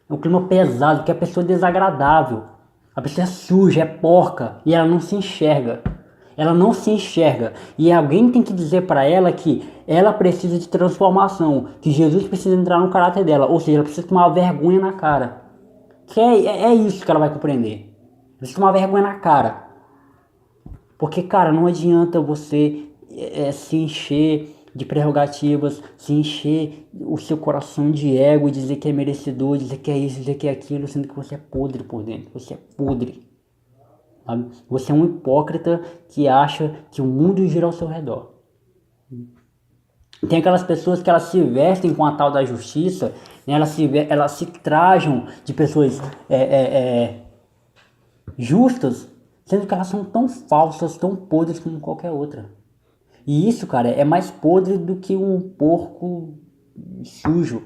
É um clima pesado, porque a pessoa é desagradável. A pessoa é suja, é porca, e ela não se enxerga. Ela não se enxerga. E alguém tem que dizer para ela que ela precisa de transformação, que Jesus precisa entrar no caráter dela. Ou seja, ela precisa tomar vergonha na cara. Que é isso que ela vai compreender. Precisa tomar vergonha na cara. Porque, cara, não adianta você se encher de prerrogativas, se encher o seu coração de ego e dizer que é merecedor, dizer que é isso, dizer que é aquilo, sendo que você é podre por dentro. Você é podre. Sabe? Você é um hipócrita que acha que o mundo gira ao seu redor. Tem aquelas pessoas que elas se vestem com a tal da justiça, né? Elas se trajam de pessoas justas, sendo que elas são tão falsas, tão podres como qualquer outra. E isso, cara, é mais podre do que um porco sujo.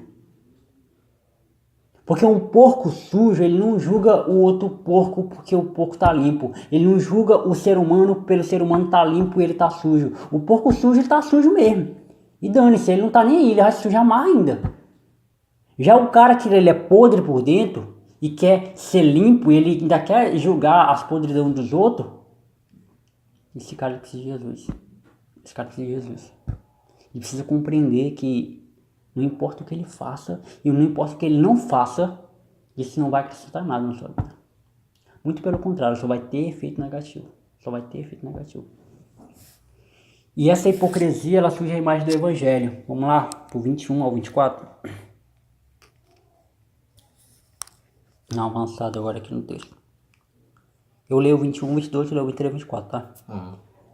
Porque um porco sujo, ele não julga o outro porco porque o porco tá limpo. Ele não julga o ser humano pelo ser humano tá limpo e ele tá sujo. O porco sujo, ele tá sujo mesmo. E dane-se, ele não tá nem aí, ele vai se sujar mais ainda. Já o cara que ele é podre por dentro e quer ser limpo, e ele ainda quer julgar as podridões dos outros, esse cara precisa de Jesus. Esse cara precisa de Jesus. Ele precisa compreender que não importa o que ele faça e não importa o que ele não faça, isso não vai acrescentar nada na sua vida. Muito pelo contrário, só vai ter efeito negativo. Só vai ter efeito negativo. E essa hipocrisia, ela surge a imagem do Evangelho. Vamos lá, pro 21 ao 24. Não, avançado agora aqui no texto. Eu leio 21, 22, eu leio 23, 24, tá?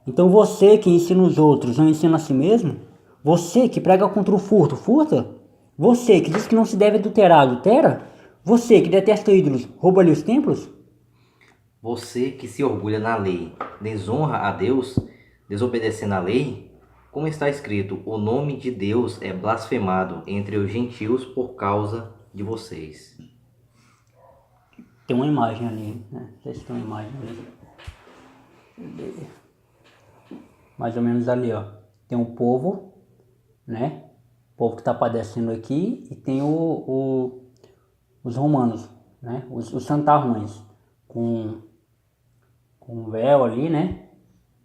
Então você que ensina os outros, não ensina a si mesmo? Você que prega contra o furto, furta? Você que diz que não se deve adulterar, adultera? Você que detesta ídolos, rouba-lhe os templos? Você que se orgulha na lei, desonra a Deus, desobedecendo a lei? Como está escrito, o nome de Deus é blasfemado entre os gentios por causa de vocês. Tem uma imagem ali, né? Vocês têm uma imagem ali. Mais ou menos ali, ó. Tem um povo, né? O povo que está padecendo aqui, e tem os romanos, né? Os santarrões, com um véu ali, né?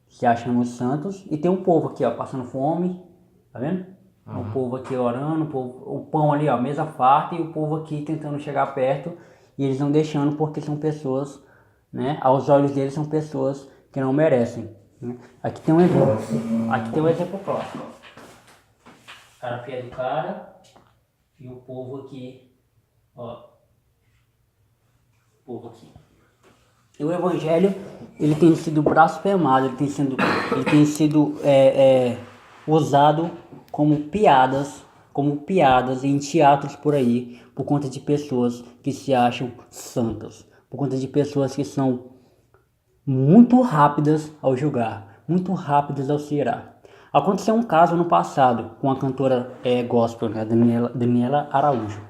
Se achando os santos, e tem um povo aqui, ó, passando fome, tá vendo? O povo aqui orando, o pão ali, ó, mesa farta, e o povo aqui tentando chegar perto, e eles não deixando porque são pessoas, né? Aos olhos deles são pessoas que não merecem. Né? Aqui tem um exemplo. Aqui tem um exemplo clássico. O cara pé do cara e o povo aqui, ó. O povo aqui. E o evangelho, ele tem sido blasfemado, ele tem sido usado como piadas em teatros por aí, por conta de pessoas que se acham santas, por conta de pessoas que são muito rápidas ao julgar, muito rápidas ao se irar. Aconteceu um caso no passado com a cantora gospel, né, Daniela Araújo.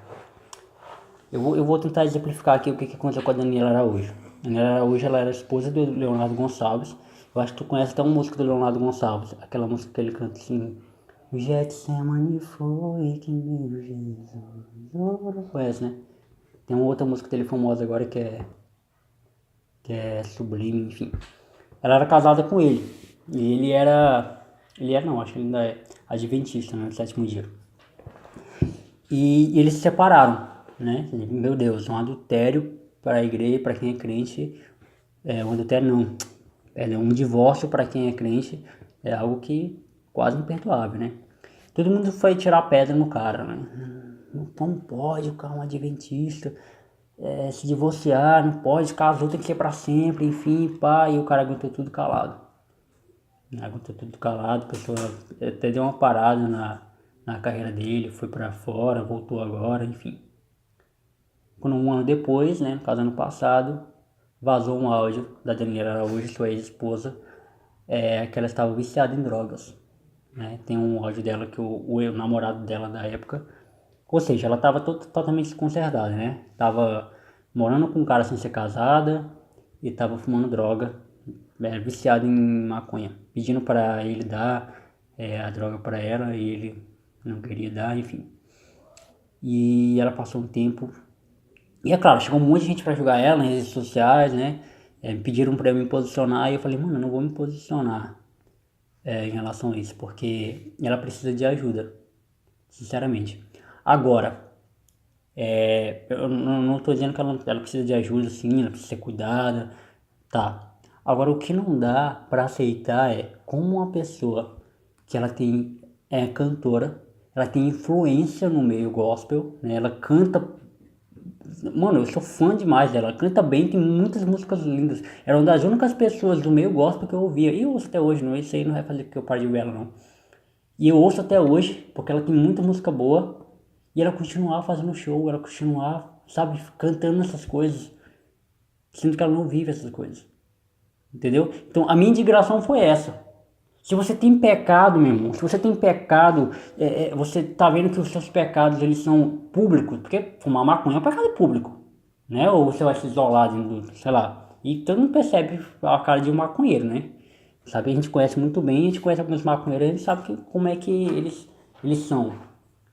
Eu vou tentar exemplificar aqui o que aconteceu com a Daniela Araújo. A Daniela Araújo, ela era esposa do Leonardo Gonçalves. Eu acho que tu conhece até uma música do Leonardo Gonçalves, aquela música que ele canta assim: o Getsemane foi que me Jesus. Conhece, né? Tem uma outra música dele famosa agora que é Sublime, enfim. Ela era casada com ele. E ele era não, acho que ele ainda é adventista, né? No sétimo dia. E eles se separaram, né? Meu Deus, um adultério para a igreja, para quem é crente. Um adultério não. Um divórcio para quem é crente é algo que quase imperdoável, né? Todo mundo foi tirar pedra no cara, né? Não pode, o cara é um adventista. Se divorciar, não pode, casou, tem que ser pra sempre, enfim, pá, e o cara aguentou tudo calado. Aguentou tudo calado, a pessoa até deu uma parada na carreira dele, foi pra fora, voltou agora, enfim. Quando um ano depois, né, no caso ano passado, vazou um áudio da Daniela Araújo, sua ex-esposa, que ela estava viciada em drogas. Né? Tem um áudio dela que o namorado dela da época, ou seja, ela estava totalmente desconcertada, né? Tava morando com um cara sem ser casada e tava fumando droga, viciada em maconha, pedindo para ele dar a droga para ela e ele não queria dar, enfim. E ela passou um tempo. E é claro, chegou um monte de gente para julgar ela nas redes sociais, né? Me pediram para eu me posicionar e eu falei, mano, eu não vou me posicionar em relação a isso, porque ela precisa de ajuda, sinceramente. Agora, eu não tô dizendo que ela precisa de ajuda, sim, ela precisa ser cuidada, tá. Agora, o que não dá para aceitar é como uma pessoa que ela é cantora, ela tem influência no meio gospel, né? Ela canta. Mano, eu sou fã demais dela. Ela canta bem, tem muitas músicas lindas. Era uma das únicas pessoas do meio gospel que eu ouvia. E eu ouço até hoje, não. Isso aí não vai fazer que eu pare de ver ela, não. E eu ouço até hoje, porque ela tem muita música boa. E ela continuar fazendo show, ela continuar, sabe, cantando essas coisas. Sinto que ela não vive essas coisas. Entendeu? Então a minha indignação foi essa. Se você tem pecado, meu irmão, se você tem pecado, você tá vendo que os seus pecados eles são públicos, porque fumar maconha é um pecado público, né? Ou você vai se isolar, sei lá, e todo mundo percebe a cara de um maconheiro, né? Sabe, a gente conhece muito bem, a gente conhece alguns maconheiros, a gente sabe como é que eles são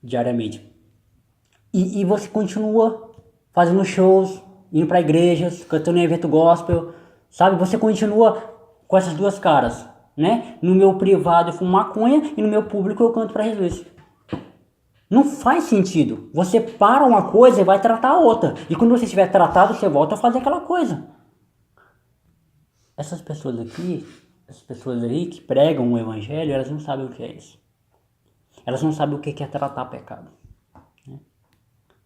diariamente. E você continua fazendo shows, indo para igrejas, cantando em evento gospel, sabe? Você continua com essas duas caras, né? No meu privado eu fumo maconha e no meu público eu canto para Jesus. Não faz sentido. Você para uma coisa e vai tratar a outra. E quando você estiver tratado, você volta a fazer aquela coisa. Essas pessoas aqui, essas pessoas aí que pregam o evangelho, elas não sabem o que é isso. Elas não sabem o que é tratar pecado.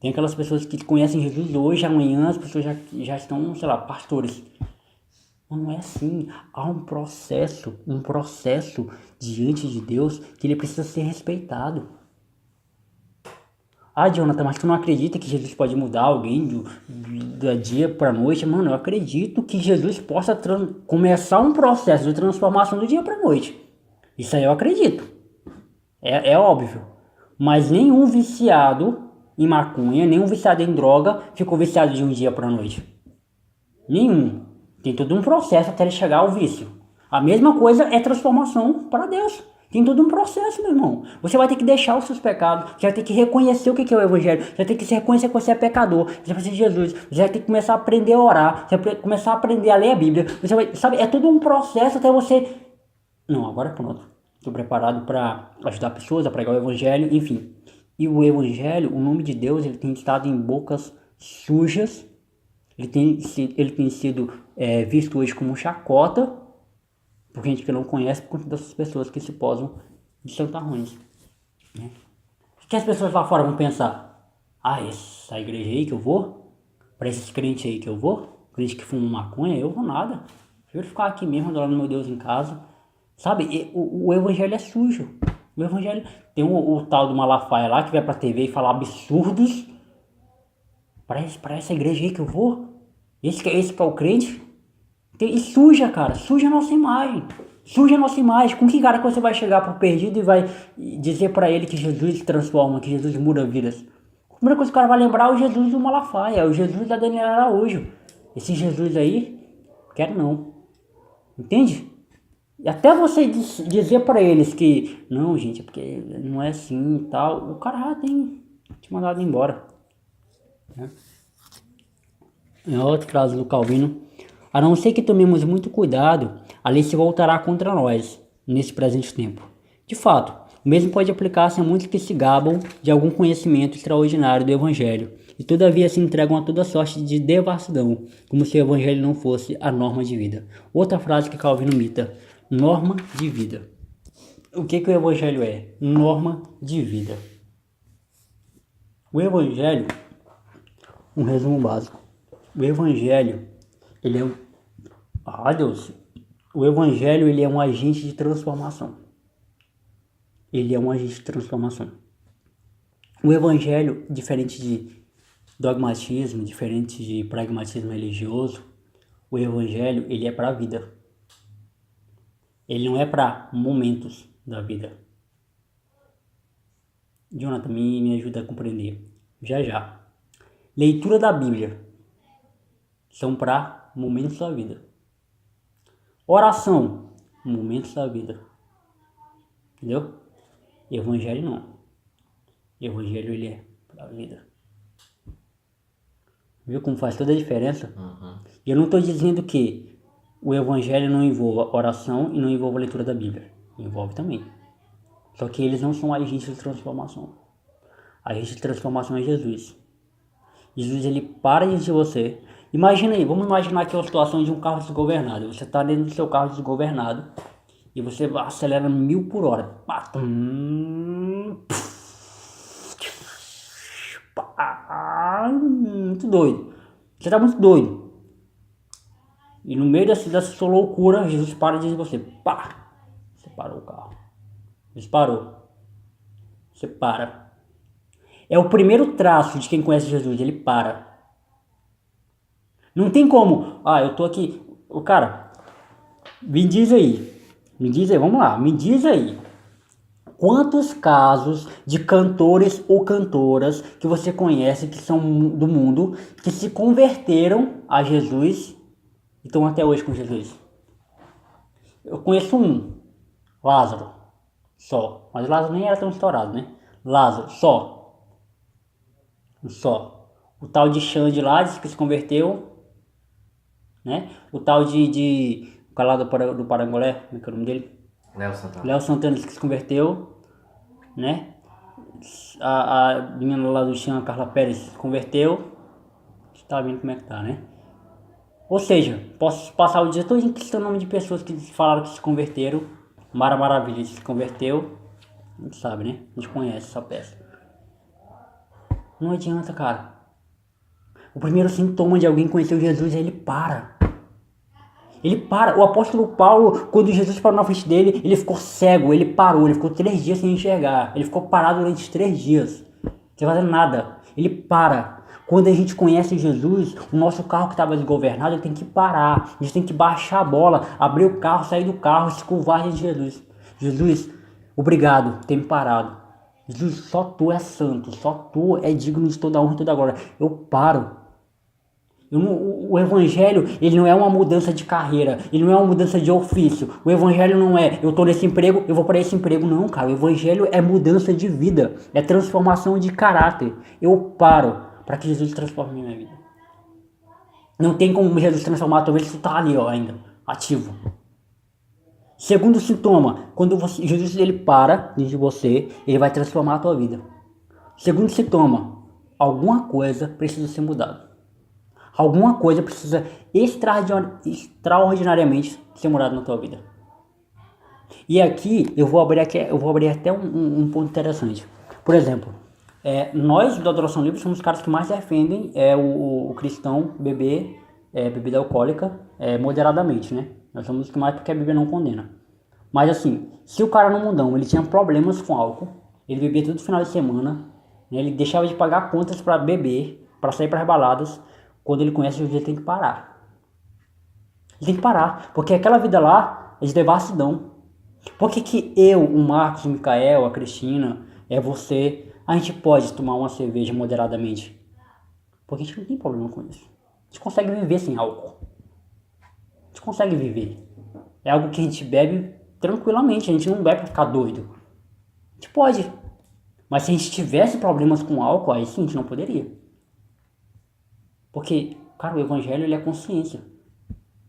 Tem aquelas pessoas que conhecem Jesus hoje, amanhã as pessoas já estão, sei lá, pastores. Mas não é assim. Há um processo diante de Deus que ele precisa ser respeitado. Ah, Jonathan, mas tu não acredita que Jesus pode mudar alguém do dia para noite? Mano, eu acredito que Jesus possa começar um processo de transformação do dia para noite. Isso aí eu acredito. É óbvio. Mas nenhum viciado em maconha, nenhum viciado em droga ficou viciado de um dia para noite. Nenhum. Tem todo um processo até ele chegar ao vício. A mesma coisa é transformação para Deus. Tem todo um processo, meu irmão. Você vai ter que deixar os seus pecados. Você vai ter que reconhecer o que é o evangelho. Você vai ter que se reconhecer que você é pecador. Você vai ser Jesus. Você vai ter que começar a aprender a orar. Você vai começar a aprender a ler a Bíblia. Você vai, sabe, é todo um processo até você... Não, agora pronto. Estou preparado para ajudar pessoas a pregar o evangelho, enfim. E o evangelho, o nome de Deus, ele tem estado em bocas sujas. Ele tem sido visto hoje como chacota por gente que não conhece, por conta dessas pessoas que se posam de santarrões. Né? O que as pessoas lá fora vão pensar? Ah, essa igreja aí que eu vou? Para esses crentes aí que eu vou? Crente que fuma maconha? Eu vou nada. Prefiro ficar aqui mesmo, adorando meu Deus em casa. Sabe, o evangelho é sujo. O evangelho... Tem o tal do Malafaia lá que vai pra TV e fala absurdos. Para essa igreja aí que eu vou? Esse que é o crente? E suja, cara, suja a nossa imagem. Suja a nossa imagem. Com que cara que você vai chegar pro perdido e vai dizer pra ele que Jesus transforma, que Jesus muda vidas? A primeira coisa que o cara vai lembrar é o Jesus do Malafaia, é o Jesus da Daniela Araújo. Esse Jesus aí, quero não. Entende? E até você dizer pra eles que, não, gente, é porque não é assim e tal, o cara já tem te mandado embora. Né? Em outra frase do Calvino, a não ser que tomemos muito cuidado, a lei se voltará contra nós, nesse presente tempo. De fato, o mesmo pode aplicar-se a muitos que se gabam de algum conhecimento extraordinário do Evangelho, e todavia se entregam a toda sorte de devassidão, como se o Evangelho não fosse a norma de vida. Outra frase que Calvino cita, norma de vida. O que o Evangelho é? Norma de vida. O Evangelho, um resumo básico. O Evangelho, ele é Deus. O Evangelho, ele é um agente de transformação. Ele é um agente de transformação. O Evangelho, diferente de dogmatismo, diferente de pragmatismo religioso, o Evangelho, ele é para a vida. Ele não é para momentos da vida. Jonathan, me ajuda a compreender. Já. Leitura da Bíblia são para momentos da vida. Oração, momentos da vida. Entendeu? Evangelho não. Evangelho, ele é para a vida. Viu como faz toda a diferença? E eu não estou dizendo que o Evangelho não envolva oração e não envolva a leitura da Bíblia. Envolve também. Só que eles não são agentes de transformação. A agente de transformação é Jesus. Jesus, ele para diante de você. Imagina aí, vamos imaginar aqui a situação de um carro desgovernado. Você está dentro do seu carro desgovernado e você acelera 1000 por hora. Muito doido. Você está muito doido. E no meio dessa sua loucura, Jesus para e diz você, pá! Você parou o carro. Jesus parou. Você para. É o primeiro traço de quem conhece Jesus, ele para. Não tem como, eu tô aqui, o cara, me diz aí, vamos lá, me diz aí. Quantos casos de cantores ou cantoras que você conhece que são do mundo, que se converteram a Jesus e estão até hoje com Jesus? Eu conheço um, Lázaro, só. Mas Lázaro nem era tão estourado, né? Lázaro, só. O tal de Xande lá disse que se converteu, né? O tal de o cara lá do Parangolé, como é que é o nome dele? Léo Santana disse que se converteu, né? A menina lá do Chão, a Carla Pérez, se converteu. Você tá vendo como é que tá, né? Ou seja, posso passar o dia todo citando o nome de pessoas que falaram que se converteram. Mara Maravilha se converteu. A gente sabe, né? A gente conhece essa peça. Não adianta, cara. O primeiro sintoma de alguém conhecer Jesus é ele para. Ele para. O apóstolo Paulo, quando Jesus parou na frente dele, ele ficou cego, ele parou, ele ficou 3 dias sem enxergar. Ele ficou parado durante 3 dias, sem fazer nada. Ele para. Quando a gente conhece Jesus, o nosso carro que estava desgovernado, ele tem que parar. A gente tem que baixar a bola, abrir o carro, sair do carro, se curvar diante de Jesus. Jesus, obrigado por ter me parado. Jesus, só tu é santo, só tu é digno de toda a honra e toda a glória. Eu paro. O evangelho, ele não é uma mudança de carreira, ele não é uma mudança de ofício. O evangelho não é, eu tô nesse emprego, eu vou para esse emprego. Não, cara, o evangelho é mudança de vida, é transformação de caráter. Eu paro para que Jesus transforme minha vida. Não tem como Jesus transformar, talvez você tá ali, ainda, ativo. Segundo sintoma, quando Jesus ele para diante de você, ele vai transformar a tua vida. Segundo sintoma, alguma coisa precisa ser mudada. Alguma coisa precisa extraordinariamente ser mudada na tua vida. E aqui eu vou abrir até um ponto interessante. Por exemplo, nós da Adoração Livre somos os caras que mais defendem o cristão beber bebida alcoólica moderadamente, né? Nós somos os que mais, porque a Bíblia não condena. Mas assim, se o cara no mundão ele tinha problemas com álcool, ele bebia todo final de semana, né? Ele deixava de pagar contas para beber, para sair para as baladas. Quando ele conhece Jesus, ele tem que parar. Você tem que parar, porque aquela vida lá é de devassidão. Por que eu, o Marcos, o Micael, a Cristina, você, a gente pode tomar uma cerveja moderadamente? Porque a gente não tem problema com isso. A gente consegue viver sem álcool. A gente consegue viver. É algo que a gente bebe tranquilamente, a gente não bebe pra ficar doido. A gente pode. Mas se a gente tivesse problemas com álcool, aí sim a gente não poderia. Porque, cara, o evangelho ele é consciência.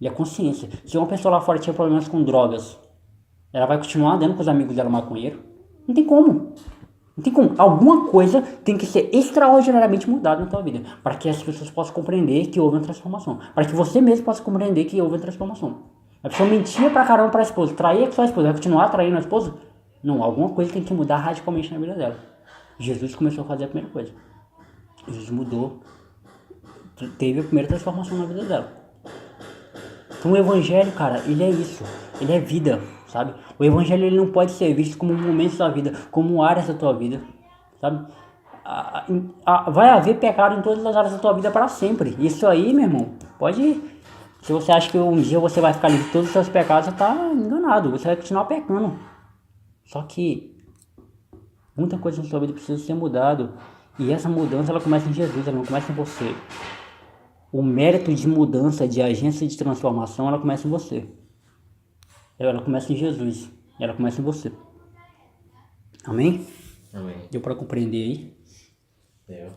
Ele é consciência. Se uma pessoa lá fora tinha problemas com drogas, ela vai continuar andando com os amigos dela maconheiro? Não tem como. Não tem como. Alguma coisa tem que ser extraordinariamente mudada na tua vida. Para que as pessoas possam compreender que houve uma transformação. Para que você mesmo possa compreender que houve uma transformação. A pessoa mentia pra caramba pra esposa. Traía com sua esposa. Vai continuar traindo a esposa? Não, alguma coisa tem que mudar radicalmente na vida dela. Jesus começou a fazer a primeira coisa. Jesus mudou. Teve a primeira transformação na vida dela. Então o evangelho, cara, ele é isso. Ele é vida, sabe? O evangelho ele não pode ser visto como momentos da vida, como áreas da tua vida, sabe? Vai haver pecado em todas as áreas da tua vida para sempre. Isso aí, meu irmão, pode... Se você acha que um dia você vai ficar livre de todos os seus pecados, você tá enganado. Você vai continuar pecando. Só que muita coisa na sua vida precisa ser mudado. E essa mudança, ela começa em Jesus, ela não começa em você. O mérito de mudança, de agência de transformação, ela começa em você. Ela começa em Jesus. Ela começa em você. Amém? Amém. Deu para compreender aí? Deu.